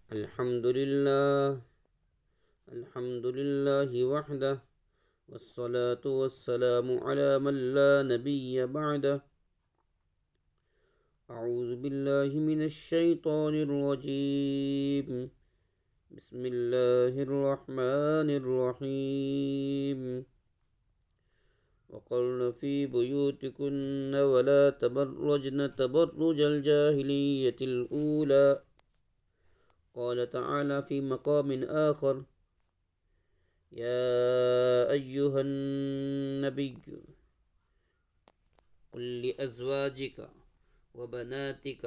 الحمد لله الحمد لله وحده، والصلاة والسلام على من لا نبي بعده. أعوذ بالله من الشيطان الرجيم. بسم الله الرحمن الرحيم. وقرن في بيوتكن ولا تبرجن تبرج الجاهلية الأولى. قال تعالى في مقام آخر: يا أيها النبي قل لأزواجك وبناتك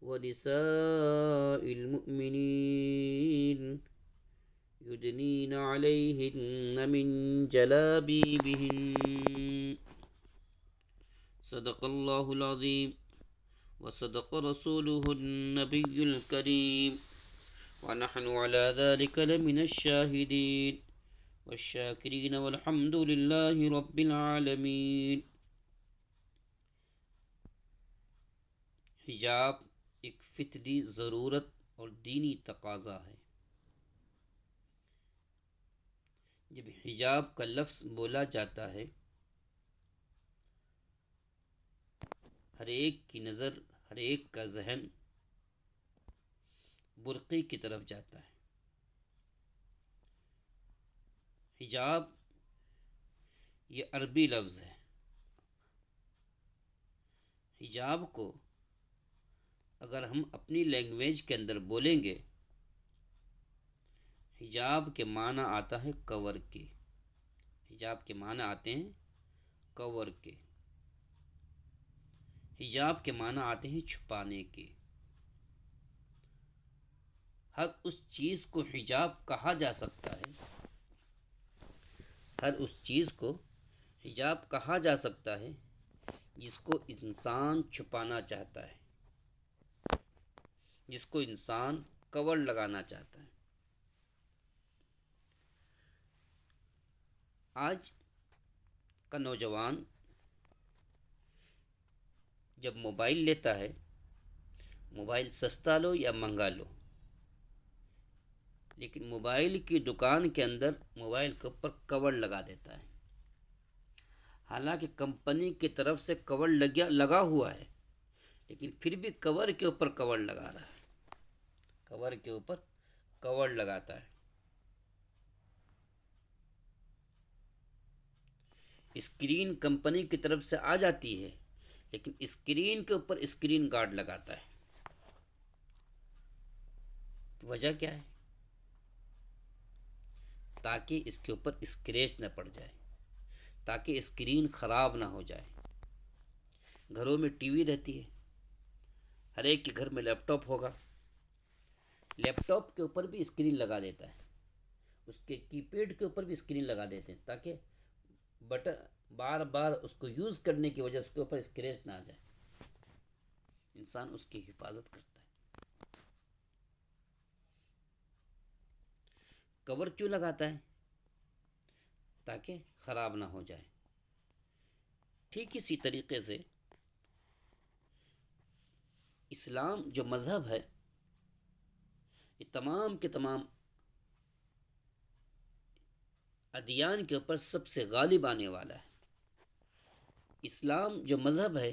ونساء المؤمنين يدنين عليهن من جلابيبهن. صدق الله العظيم وصدق رسوله النبي الكريم، ونحن على ذلك لمن الشاهدين والشاکرین والحمد للہ رب العالمین. حجاب ایک فطری ضرورت اور دینی تقاضا ہے. جب حجاب کا لفظ بولا جاتا ہے، ہر ایک کی نظر، ہر ایک کا ذہن برقعے کی طرف جاتا ہے. حجاب یہ عربی لفظ ہے. حجاب کو اگر ہم اپنی لینگویج کے اندر بولیں گے، حجاب کے معنی آتا ہے کور کے. حجاب کے معنی آتے ہیں کور کے. حجاب کے معنی آتے ہیں چھپانے کے. ہر اس چیز کو حجاب کہا جا سکتا ہے، ہر اس چیز کو حجاب کہا جا سکتا ہے جس کو انسان چھپانا چاہتا ہے، جس کو انسان کور لگانا چاہتا ہے. آج کا نوجوان جب موبائل لیتا ہے، موبائل سستا لو یا مہنگا لو، لیکن موبائل کی دکان کے اندر موبائل کے اوپر کور لگا دیتا ہے. حالانکہ کمپنی کی طرف سے کور لگا ہوا ہے، لیکن پھر بھی کور کے اوپر کور لگا رہا ہے. کور کے اوپر کور لگاتا ہے. اسکرین کمپنی کی طرف سے آ جاتی ہے، لیکن اسکرین کے اوپر اسکرین گارڈ لگاتا ہے. وجہ کیا ہے؟ تاکہ اس کے اوپر اسکریچ نہ پڑ جائے، تاکہ اسکرین خراب نہ ہو جائے. گھروں میں ٹی وی رہتی ہے، ہر ایک کے گھر میں لیپ ٹاپ ہوگا. لیپ ٹاپ کے اوپر بھی اسکرین لگا دیتا ہے، اس کے کی پیڈ کے اوپر بھی اسکرین لگا دیتے ہیں تاکہ بٹن بار بار اس کو یوز کرنے کی وجہ سے اس کے اوپر اسکریچ نہ آ جائے. انسان اس کی حفاظت کرتا ہے. کور کیوں لگاتا ہے؟ تاکہ خراب نہ ہو جائے. ٹھیک اسی طریقے سے اسلام جو مذہب ہے، یہ تمام کے تمام ادیان کے اوپر سب سے غالب آنے والا ہے. اسلام جو مذہب ہے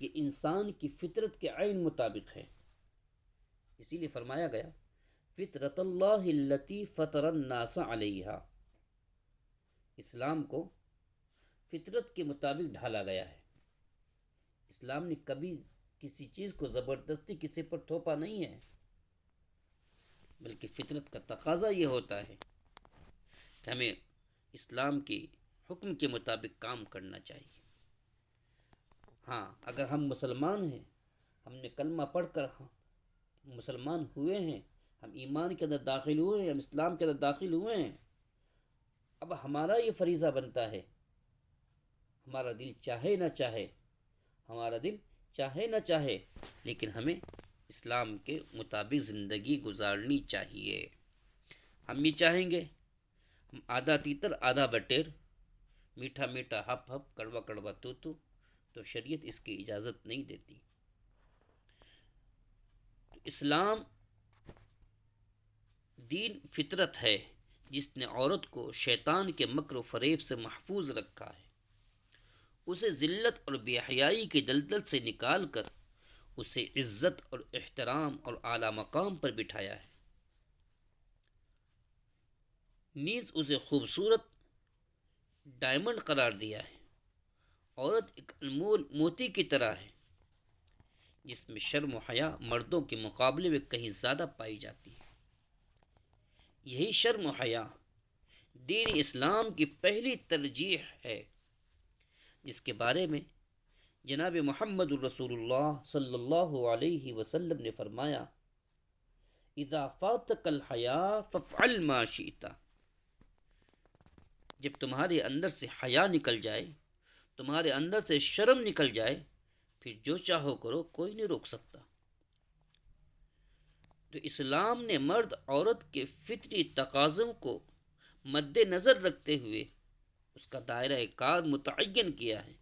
یہ انسان کی فطرت کے عین مطابق ہے. اسی لیے فرمایا گیا: فطرت اللہ التی فطر الناس علیہا. اسلام کو فطرت کے مطابق ڈھالا گیا ہے. اسلام نے کبھی کسی چیز کو زبردستی کسی پر تھوپا نہیں ہے، بلکہ فطرت کا تقاضا یہ ہوتا ہے کہ ہمیں اسلام کے حکم کے مطابق کام کرنا چاہیے. ہاں، اگر ہم مسلمان ہیں، ہم نے کلمہ پڑھ کر مسلمان ہوئے ہیں، ہم ایمان کے اندر داخل ہوئے ہیں، ہم اسلام کے اندر داخل ہوئے ہیں، اب ہمارا یہ فریضہ بنتا ہے، ہمارا دل چاہے نہ چاہے، ہمارا دل چاہے نہ چاہے، لیکن ہمیں اسلام کے مطابق زندگی گزارنی چاہیے. ہم بھی چاہیں گے ہم آدھا تیتر آدھا بٹیر، میٹھا میٹھا ہپ ہپ، کڑوا کڑوا تو شریعت اس کی اجازت نہیں دیتی. اسلام دین فطرت ہے جس نے عورت کو شیطان کے مکر و فریب سے محفوظ رکھا ہے، اسے ذلت اور بے حیائی کے دلدل سے نکال کر اسے عزت اور احترام اور اعلیٰ مقام پر بٹھایا ہے، نیز اسے خوبصورت ڈائمنڈ قرار دیا ہے۔ عورت ایک انمول موتی کی طرح ہے جس میں شرم و حیا مردوں کے مقابلے میں کہیں زیادہ پائی جاتی ہے۔ یہی شرم و حیا دین اسلام کی پہلی ترجیح ہے، جس کے بارے میں جناب محمد الرسول اللہ صلی اللہ علیہ وسلم نے فرمایا، اذا فاتک الحیا فافعل ما شئت۔ جب تمہارے اندر سے حیا نکل جائے، تمہارے اندر سے شرم نکل جائے، پھر جو چاہو کرو، کوئی نہیں روک سکتا۔ تو اسلام نے مرد عورت کے فطری تقاضوں کو مد نظر رکھتے ہوئے اس کا دائرہ کار متعین کیا ہے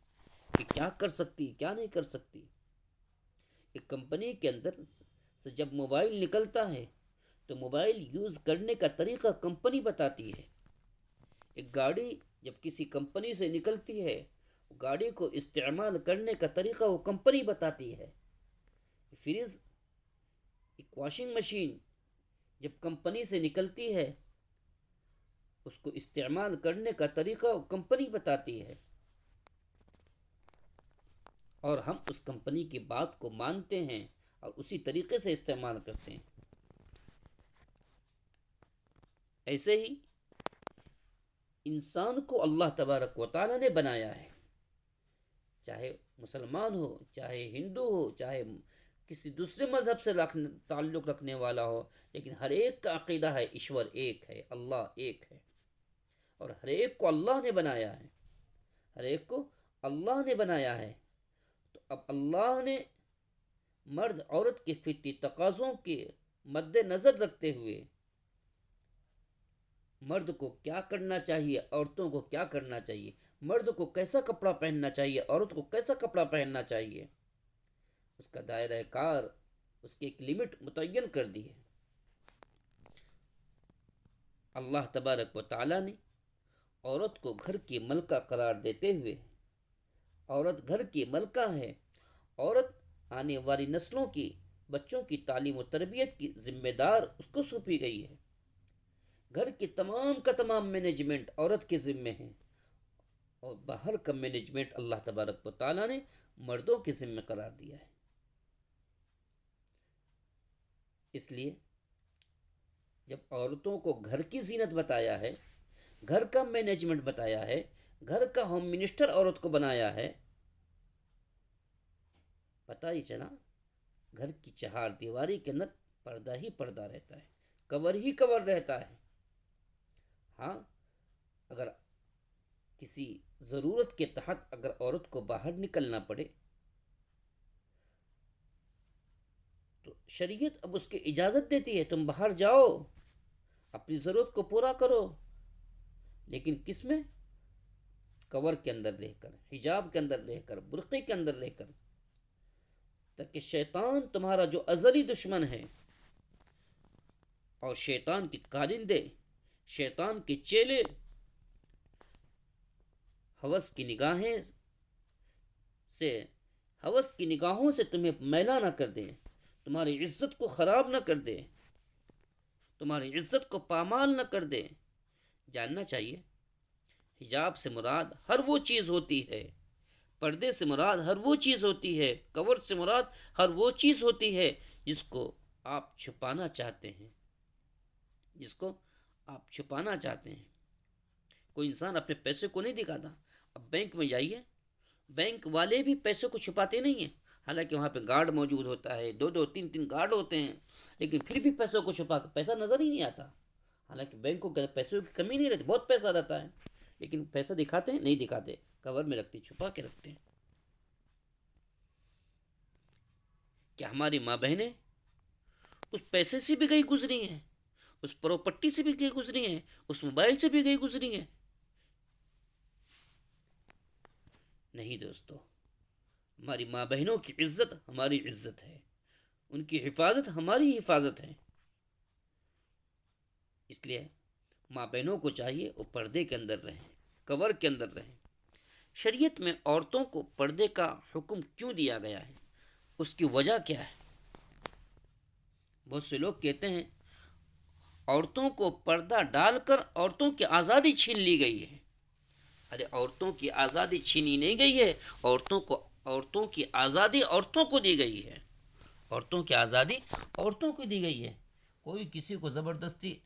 کہ کیا کر سکتی، کیا نہیں کر سکتی۔ ایک کمپنی کے اندر سے جب موبائل نکلتا ہے تو موبائل یوز کرنے کا طریقہ کمپنی بتاتی ہے۔ ایک گاڑی جب کسی کمپنی سے نکلتی ہے، گاڑی کو استعمال کرنے کا طریقہ وہ کمپنی بتاتی ہے۔ فریج، ایک واشنگ مشین جب کمپنی سے نکلتی ہے، اس کو استعمال کرنے کا طریقہ وہ کمپنی بتاتی ہے، اور ہم اس کمپنی کی بات کو مانتے ہیں اور اسی طریقے سے استعمال کرتے ہیں۔ ایسے ہی انسان کو اللہ تبارک و تعالیٰ نے بنایا ہے، چاہے مسلمان ہو، چاہے ہندو ہو، چاہے کسی دوسرے مذہب سے تعلق رکھنے والا ہو، لیکن ہر ایک کا عقیدہ ہے ایشور ایک ہے، اللہ ایک ہے، اور ہر ایک کو اللہ نے بنایا ہے، ہر ایک کو اللہ نے بنایا ہے۔ تو اب اللہ نے مرد عورت کے فطری تقاضوں کے مد نظر رکھتے ہوئے مرد کو کیا کرنا چاہیے، عورتوں کو کیا کرنا چاہیے، مرد کو کیسا کپڑا پہننا چاہیے، عورت کو کیسا کپڑا پہننا چاہیے، اس کا دائرہ کار، اس کی ایک لمٹ متعین کر دی ہے۔ اللہ تبارک و تعالیٰ نے عورت کو گھر کی ملکہ قرار دیتے ہوئے، عورت گھر کی ملکہ ہے، عورت آنے والی نسلوں کی، بچوں کی تعلیم و تربیت کی ذمہ دار اس کو سونپی گئی ہے۔ گھر کے تمام کا تمام مینجمنٹ عورت کے ذمے ہیں، اور باہر کا مینجمنٹ اللہ تبارک و تعالیٰ نے مردوں کے ذمے قرار دیا ہے۔ اس لیے جب عورتوں کو گھر کی زینت بتایا ہے، گھر کا مینجمنٹ بتایا ہے، گھر کا ہوم منسٹر عورت کو بنایا ہے، پتہ ہی چلا گھر کی چہار دیواری کے اندر پردہ ہی پردہ رہتا ہے، کور ہی کور رہتا ہے۔ ہاں، اگر کسی ضرورت کے تحت اگر عورت کو باہر نکلنا پڑے تو شریعت اب اس کی اجازت دیتی ہے، تم باہر جاؤ، اپنی ضرورت کو پورا کرو، لیکن کس میں؟ کور کے اندر رہ کر، حجاب کے اندر رہ کر، برقعے کے اندر رہ کر، تاکہ شیطان تمہارا جو ازلی دشمن ہے، اور شیطان کے کارندے، شیطان کے چیلے ہوس کی نگاہوں سے تمہیں میلا نہ کر دیں، تمہاری عزت کو خراب نہ کر دیں، تمہاری عزت کو پامال نہ کر دیں۔ جاننا چاہیے حجاب سے مراد ہر وہ چیز ہوتی ہے، پردے سے مراد ہر وہ چیز ہوتی ہے، کور سے مراد ہر وہ چیز ہوتی ہے جس کو آپ چھپانا چاہتے ہیں، جس کو آپ چھپانا چاہتے ہیں۔ کوئی انسان اپنے پیسے کو نہیں دکھاتا۔ اب بینک میں جائیے، بینک والے بھی پیسے کو چھپاتے نہیں ہیں، حالانکہ وہاں پہ گارڈ موجود ہوتا ہے، دو دو تین تین گارڈ ہوتے ہیں، لیکن پھر بھی پیسوں کو چھپا کر پیسہ نظر ہی نہیں آتا۔ حالانکہ بینکوں کے پیسوں کی کمی نہیں رہتی، بہت پیسہ رہتا ہے، لیکن پیسہ دکھاتے ہیں؟ نہیں دکھاتے، کور میں رکھتے، چھپا کے رکھتے ہیں۔ کیا ہماری ماں بہنیں اس پیسے سے بھی گئی گزری ہیں، اس پراپرٹی سے بھی گئی گزری ہیں، اس موبائل سے بھی گئی گزری ہیں؟ نہیں دوستو، ہماری ماں بہنوں کی عزت ہماری عزت ہے، ان کی حفاظت ہماری حفاظت ہے۔ اس لیے ماں بہنوں کو چاہیے وہ پردے کے اندر رہیں، کور کے اندر رہیں۔ شریعت میں عورتوں کو پردے کا حکم کیوں دیا گیا ہے؟ اس کی وجہ کیا ہے؟ بہت سے لوگ کہتے ہیں عورتوں کو پردہ ڈال کر عورتوں کی آزادی چھین لی گئی ہے۔ ارے عورتوں کی آزادی چھینی نہیں گئی ہے، عورتوں کی آزادی عورتوں کو دی گئی ہے۔ عورتوں کی آزادی عورتوں کو دی گئی ہے۔ کوئی کسی کو زبردستی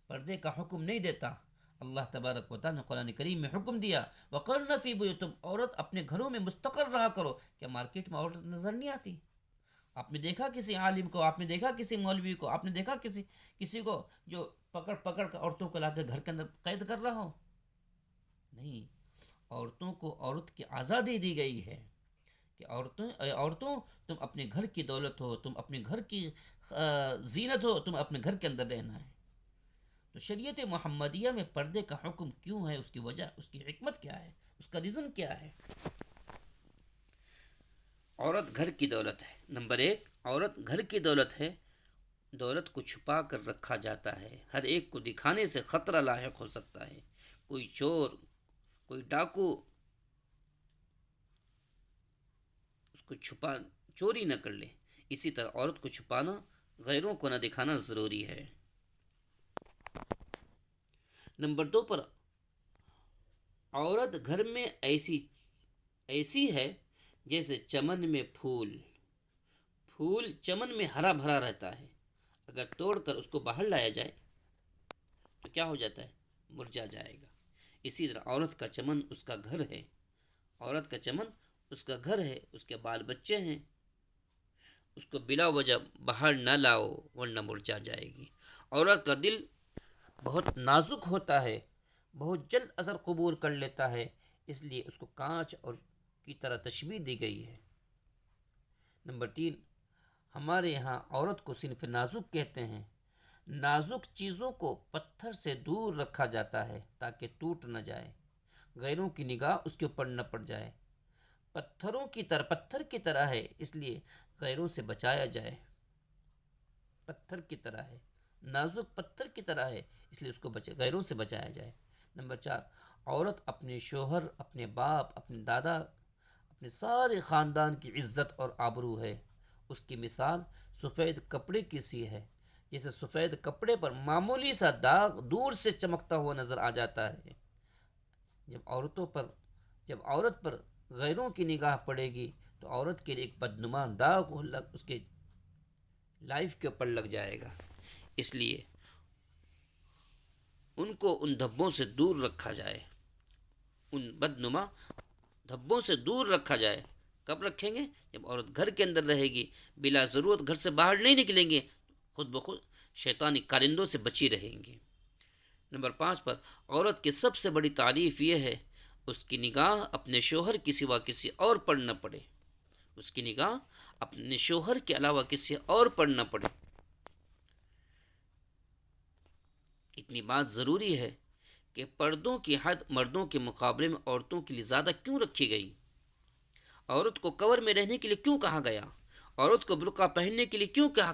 پردے کا حکم نہیں دیتا۔ اللہ تبارک و تعالیٰ نے قرآن کریم میں حکم دیا وَقَرْنَ فِي بُيُوتِكُنَّ، عورت اپنے گھروں میں مستقر رہا کرو۔ کیا مارکیٹ میں عورت نظر نہیں آتی؟ آپ نے دیکھا کسی عالم کو، آپ نے دیکھا کسی مولوی کو، آپ نے دیکھا کسی کو جو پکڑ پکڑ کر عورتوں کو لا کے گھر کے اندر قید کر رہا ہو؟ نہیں، عورتوں کو عورت کی آزادی دی گئی ہے کہ عورتوں تم اپنے گھر کی دولت ہو، تم اپنے گھر کی زینت ہو، تم اپنے گھر کے اندر رہنا ہے۔ تو شریعت محمدیہ میں پردے کا حکم کیوں ہے؟ اس کی وجہ، اس کی حکمت کیا ہے، اس کا ریزن کیا ہے؟ عورت گھر کی دولت ہے۔ نمبر ایک، عورت گھر کی دولت ہے۔ دولت کو چھپا کر رکھا جاتا ہے، ہر ایک کو دکھانے سے خطرہ لاحق ہو سکتا ہے۔ کوئی چور، کوئی ڈاکو اس کو چوری نہ کر لے۔ اسی طرح عورت کو چھپانا، غیروں کو نہ دکھانا ضروری ہے۔ نمبر دو پر، عورت گھر میں ایسی ہے جیسے چمن میں پھول چمن میں ہرا بھرا رہتا ہے، اگر توڑ کر اس کو باہر لایا جائے تو کیا ہو جاتا ہے؟ مرجھا جائے گا۔ اسی طرح عورت کا چمن اس کا گھر ہے، عورت کا چمن اس کا گھر ہے، اس کے بال بچے ہیں، اس کو بلا وجہ باہر نہ لاؤ ورنہ مرجھا جائے گی۔ عورت کا دل بہت نازک ہوتا ہے، بہت جلد اثر قبول کر لیتا ہے، اس لیے اس کو کانچ اور کی طرح تشبیہ دی گئی ہے۔ نمبر تین، ہمارے یہاں عورت کو صنف نازک کہتے ہیں۔ نازک چیزوں کو پتھر سے دور رکھا جاتا ہے تاکہ ٹوٹ نہ جائے، غیروں کی نگاہ اس کے اوپر نہ پڑ جائے۔ پتھر کی طرح ہے، اس لیے غیروں سے بچایا جائے۔ پتھر کی طرح ہے، نازک پتھر کی طرح ہے، اس لیے اس کو غیروں سے بچایا جائے۔ نمبر چار، عورت اپنے شوہر، اپنے باپ، اپنے دادا، اپنے سارے خاندان کی عزت اور آبرو ہے۔ اس کی مثال سفید کپڑے کی سی ہے، جیسے سفید کپڑے پر معمولی سا داغ دور سے چمکتا ہوا نظر آ جاتا ہے۔ جب عورت پر غیروں کی نگاہ پڑے گی تو عورت کے لیے ایک بدنما داغ اس کے لائف کے اوپر لگ جائے گا۔ اس لیے ان کو ان دھبوں سے دور رکھا جائے، ان بدنما دھبوں سے دور رکھا جائے۔ کب رکھیں گے؟ جب عورت گھر کے اندر رہے گی، بلا ضرورت گھر سے باہر نہیں نکلیں گے، خود بخود شیطانی کارندوں سے بچی رہیں گی۔ نمبر 5 پر، عورت کی سب سے بڑی تعریف یہ ہے اس کی نگاہ اپنے شوہر کے سوا کسی اور پر نہ پڑے، اس کی نگاہ اپنے شوہر کے علاوہ کسی اور پر نہ پڑے۔ اتنی بات ضروری ہے کہ پردوں کی حد مردوں کے مقابلے میں عورتوں کے لیے زیادہ کیوں رکھی گئی؟ عورت کو کور میں رہنے کے لیے کیوں کہا گیا؟ عورت کو برقع پہننے کے لیے کیوں کہا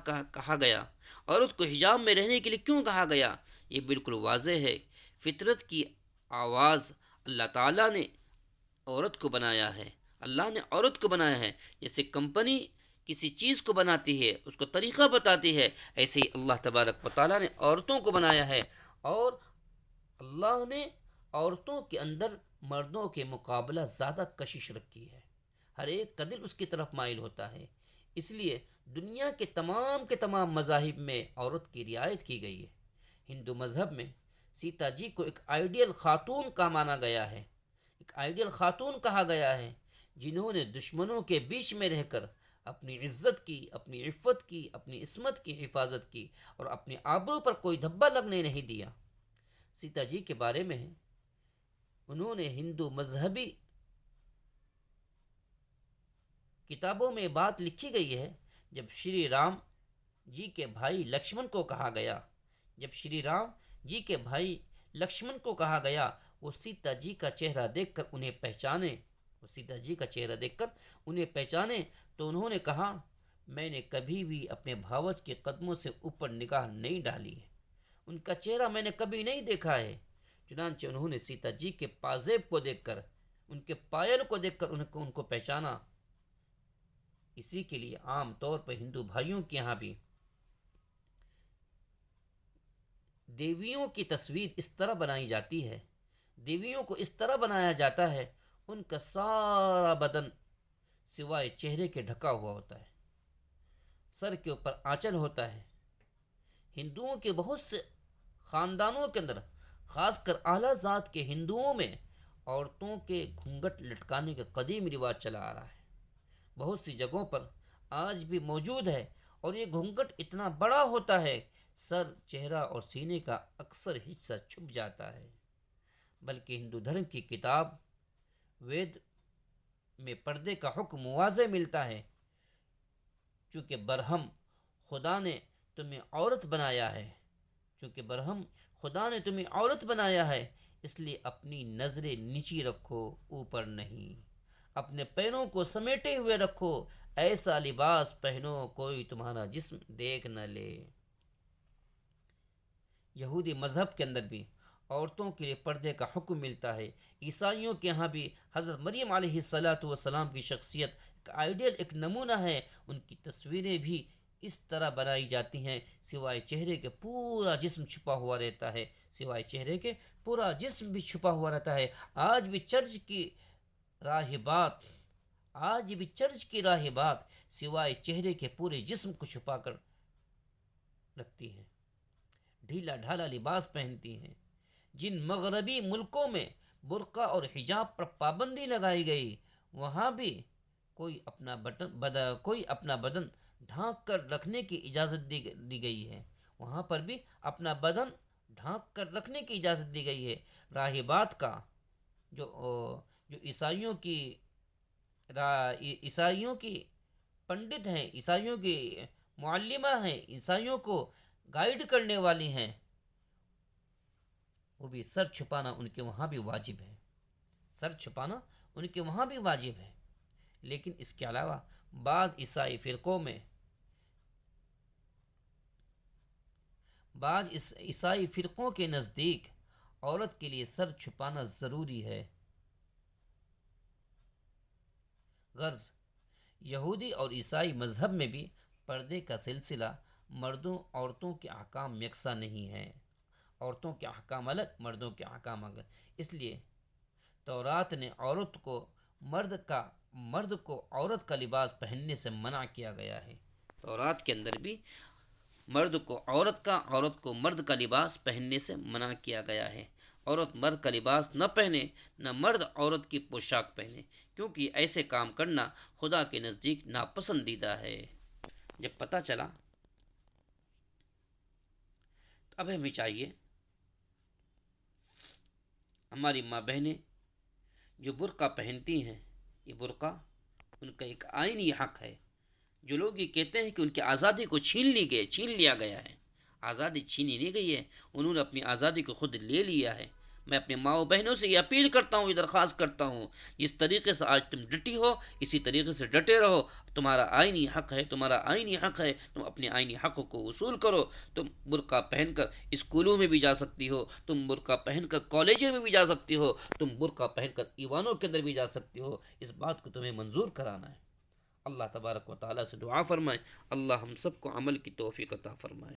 گیا؟ عورت کو حجاب میں رہنے کے لیے کیوں کہا گیا؟ یہ بالکل واضح ہے، فطرت کی آواز اللہ تعالیٰ نے عورت کو بنایا ہے۔ اللہ نے عورت کو بنایا ہے، جیسے کمپنی کسی چیز کو بناتی ہے، اس کو طریقہ بتاتی ہے، ایسے ہی اللہ تبارک و تعالیٰ نے عورتوں کو بنایا ہے، اور اللہ نے عورتوں کے اندر مردوں کے مقابلہ زیادہ کشش رکھی ہے، ہر ایک کا دل اس کی طرف مائل ہوتا ہے۔ اس لیے دنیا کے تمام مذاہب میں عورت کی رعایت کی گئی ہے۔ ہندو مذہب میں سیتا جی کو ایک آئیڈیل خاتون کا مانا گیا ہے، ایک آئیڈیل خاتون کہا گیا ہے، جنہوں نے دشمنوں کے بیچ میں رہ کر اپنی عزت کی، اپنی عفت کی، اپنی عصمت کی حفاظت کی اور اپنے آبرو پر کوئی دھبا لگنے نہیں دیا۔ سیتا جی کے بارے میں انہوں نے ہندو مذہبی کتابوں میں بات لکھی گئی ہے، جب شری رام جی کے بھائی لکشمن کو کہا گیا وہ سیتا جی کا چہرہ دیکھ کر انہیں پہچانے تو انہوں نے کہا میں نے کبھی بھی اپنے بھاوج کے قدموں سے اوپر نگاہ نہیں ڈالی ہے، ان کا چہرہ میں نے کبھی نہیں دیکھا ہے۔ چنانچہ انہوں نے سیتا جی کے پازیب کو دیکھ کر، ان کے پائل کو دیکھ کر ان کو پہچانا۔ اسی کے لیے عام طور پر ہندو بھائیوں کے یہاں بھی دیویوں کی تصویر اس طرح بنائی جاتی ہے، دیویوں کو اس طرح بنایا جاتا ہے، ان کا سارا بدن سوائے چہرے کے ڈھکا ہوا ہوتا ہے، سر کے اوپر آنچل ہوتا ہے۔ ہندوؤں کے بہت سے خاندانوں کے اندر، خاص کر اعلیٰ ذات کے ہندوؤں میں، عورتوں کے گھونگھٹ لٹکانے کا قدیم رواج چلا آ رہا ہے، بہت سی جگہوں پر آج بھی موجود ہے، اور یہ گھونگھٹ اتنا بڑا ہوتا ہے سر، چہرہ اور سینے کا اکثر حصہ چھپ جاتا ہے۔ بلکہ ہندو دھرم کی کتاب وید میں پردے کا حکم واضح ملتا ہے، چونکہ برہم خدا نے تمہیں عورت بنایا ہے، چونکہ برہم خدا نے تمہیں عورت بنایا ہے، اس لیے اپنی نظریں نیچی رکھو، اوپر نہیں، اپنے پیروں کو سمیٹے ہوئے رکھو، ایسا لباس پہنو کوئی تمہارا جسم دیکھ نہ لے۔ یہودی مذہب کے اندر بھی عورتوں کے لیے پردے کا حکم ملتا ہے۔ عیسائیوں کے ہاں بھی حضرت مریم علیہ الصلاۃ والسلام کی شخصیت ایک آئیڈیل، ایک نمونہ ہے، ان کی تصویریں بھی اس طرح بنائی جاتی ہیں، سوائے چہرے کے پورا جسم چھپا ہوا رہتا ہے، سوائے چہرے کے پورا جسم بھی چھپا ہوا رہتا ہے۔ آج بھی چرچ کی راہبات سوائے چہرے کے پورے جسم کو چھپا کر رکھتی ہیں، ڈھیلا ڈھالا لباس پہنتی ہیں۔ جن مغربی ملکوں میں برقع اور حجاب پر پابندی لگائی گئی، وہاں بھی کوئی اپنا بدن ڈھانک کر رکھنے کی اجازت دی گئی ہے، وہاں پر بھی اپنا بدن ڈھانک کر رکھنے کی اجازت دی گئی ہے۔ راہبات کا جو عیسائیوں کی پنڈت ہیں، عیسائیوں کی معلمہ ہیں، عیسائیوں کو گائیڈ کرنے والی ہیں، وہ بھی سر چھپانا ان کے وہاں بھی واجب ہے، سر چھپانا ان کے وہاں بھی واجب ہے۔ لیکن اس کے علاوہ بعض عیسائی فرقوں کے نزدیک عورت کے لیے سر چھپانا ضروری ہے۔ غرض یہودی اور عیسائی مذہب میں بھی پردے کا سلسلہ مردوں عورتوں کے احکام یکساں نہیں ہے، عورتوں کے احکام الگ، مردوں کے احکام الگ، اس لیے تورات نے مرد کو عورت کا لباس پہننے سے منع کیا گیا ہے۔ تورات کے اندر بھی مرد کو عورت کو مرد کا لباس پہننے سے منع کیا گیا ہے۔ عورت مرد کا لباس نہ پہنے، نہ مرد عورت کی پوشاک پہنے، کیونکہ ایسے کام کرنا خدا کے نزدیک ناپسندیدہ ہے۔ جب پتہ چلا، اب ہمیں چاہیے ہماری ماں بہنیں جو برقع پہنتی ہیں، یہ برقع ان کا ایک آئینی حق ہے۔ جو لوگ یہ کہتے ہیں کہ ان کی آزادی کو چھین لیا گیا ہے، آزادی چھینی نہیں گئی ہے، انہوں نے اپنی آزادی کو خود لے لیا ہے۔ میں اپنے ماؤں بہنوں سے یہ اپیل کرتا ہوں، یہ درخواست کرتا ہوں، جس طریقے سے آج تم ڈٹی ہو، اسی طریقے سے ڈٹے رہو۔ تمہارا آئینی حق ہے، تم اپنے آئینی حق کو وصول کرو۔ تم برقع پہن کر اسکولوں میں بھی جا سکتی ہو، تم برقع پہن کر کالجوں میں بھی جا سکتی ہو، تم برقع پہن کر ایوانوں کے اندر بھی جا سکتی ہو۔ اس بات کو تمہیں منظور کرانا ہے۔ اللہ تبارک و تعالیٰ سے دعا فرمائیں، اللہ ہم سب کو عمل کی توفیق عطا فرمائے۔